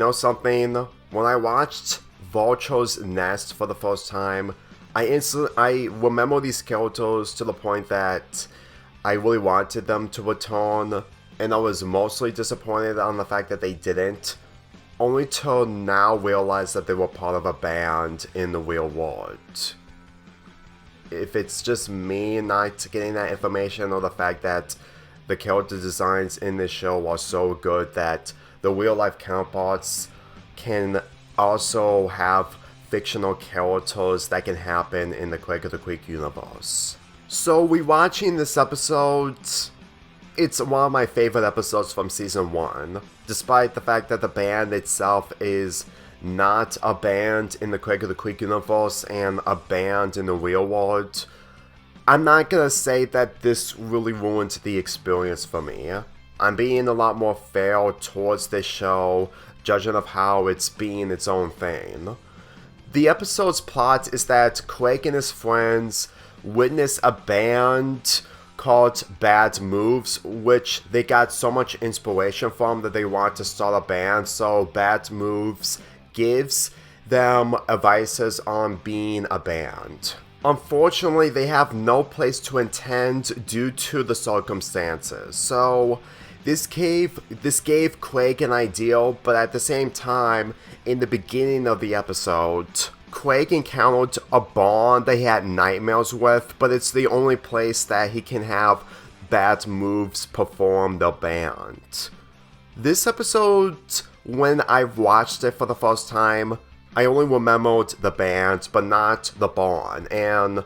know something? When I watched Vulture's Nest for the first time, I remember these characters to the point that I really wanted them to return, and I was mostly disappointed on the fact that they didn't, only to now realize that they were part of a band in the real world. If it's just me not getting that information, or the fact that the character designs in this show are so good that the real life counterparts can also have fictional characters that can happen in the Quake of the Creek universe. So rewatching this episode, it's one of my favorite episodes from season 1, despite the fact that the band itself is not a band in the Quake of the Creek universe and a band in the real world. I'm not gonna say that this really ruined the experience for me. I'm being a lot more fair towards this show, judging of how it's being its own thing. The episode's plot is that Quake and his friends witness a band called Bad Moves, which they got so much inspiration from that they want to start a band, so Bad Moves gives them advices on being a band. Unfortunately, they have no place to attend due to the circumstances, so this gave Quake an idea, but at the same time, in the beginning of the episode, Quake encountered a barn that he had nightmares with, but it's the only place that he can have Bad Moves perform the band. This episode, when I watched it for the first time, I only remembered the band, but not the barn, and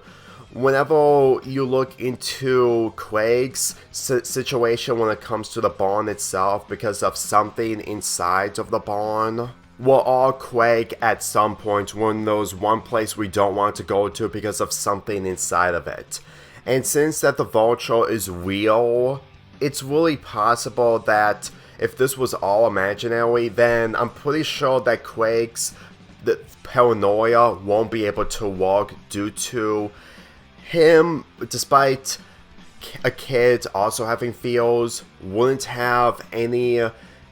whenever you look into Quake's situation when it comes to the barn itself, because of something inside of the barn, we're all Quake at some point when there's one place we don't want to go to because of something inside of it. And since that the Vulture is real, it's really possible that if this was all imaginary, then I'm pretty sure that Quake's paranoia won't be able to work due to him, despite a kid also having fears, wouldn't have any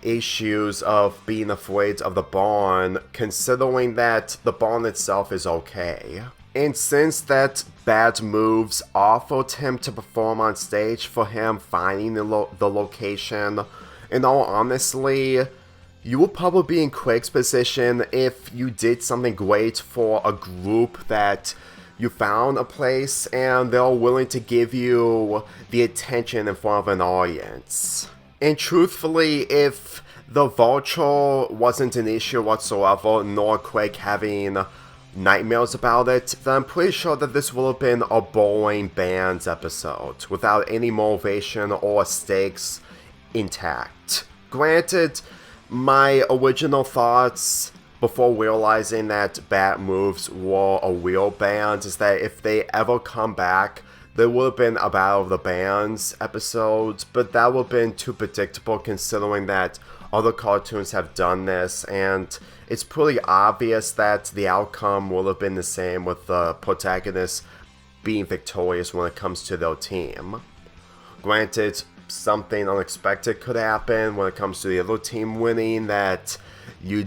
issues of being afraid of the barn, considering that the barn itself is okay. And since that Bad Moves offered him to perform on stage for him finding the location, in all honestly, you would probably be in Quake's position if you did something great for a group that you found a place and they're willing to give you the attention in front of an audience. And truthfully, if the Vulture wasn't an issue whatsoever, nor Quake having nightmares about it, then I'm pretty sure that this would have been a boring Bands episode, without any motivation or stakes intact. Granted, my original thoughts before realizing that Bad Moves were a real band is that if they ever come back, there would have been a Battle of the Bands episode, but that would have been too predictable considering that other cartoons have done this, and it's pretty obvious that the outcome will have been the same with the protagonist being victorious when it comes to their team. Granted, something unexpected could happen when it comes to the other team winning that you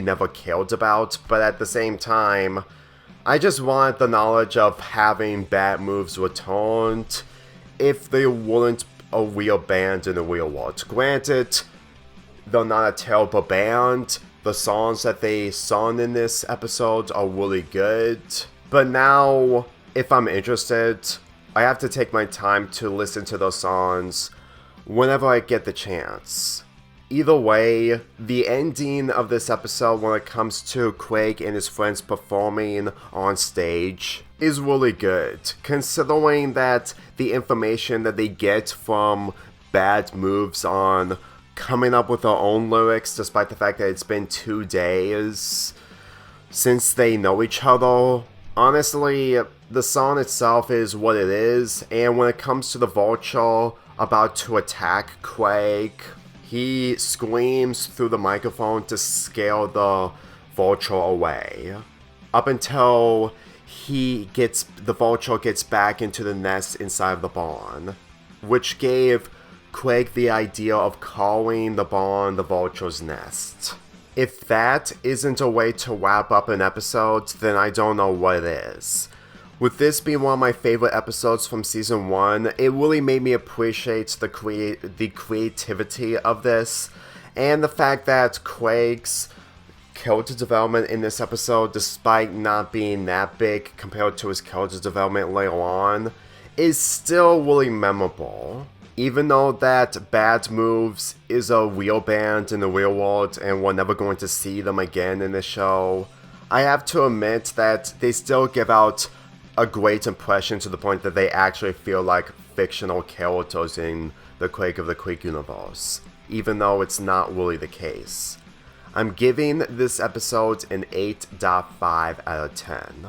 never cared about, but at the same time, I just wanted the knowledge of having Bad Moves returned if they weren't a real band in the real world. Granted, they're not a terrible band. The songs that they sung in this episode are really good, but now, if I'm interested, I have to take my time to listen to those songs whenever I get the chance. Either way, the ending of this episode when it comes to Quake and his friends performing on stage is really good, considering that the information that they get from Bad Moves on coming up with their own lyrics, despite the fact that it's been 2 days since they know each other. Honestly, the song itself is what it is, and when it comes to the Vulture about to attack Quake, he screams through the microphone to scare the Vulture away. Up until the Vulture gets back into the nest inside of the barn, which gave Quake the idea of calling the barn the Vulture's nest. If that isn't a way to wrap up an episode, then I don't know what is. With this being one of my favorite episodes from Season 1, it really made me appreciate the creativity of this, and the fact that Craig's character development in this episode, despite not being that big compared to his character development later on, is still really memorable. Even though that Bad Moves is a real band in the real world and we're never going to see them again in the show, I have to admit that they still give out a great impression to the point that they actually feel like fictional characters in the Quake of the Quake universe, even though it's not really the case. I'm giving this episode an 8.5 out of 10.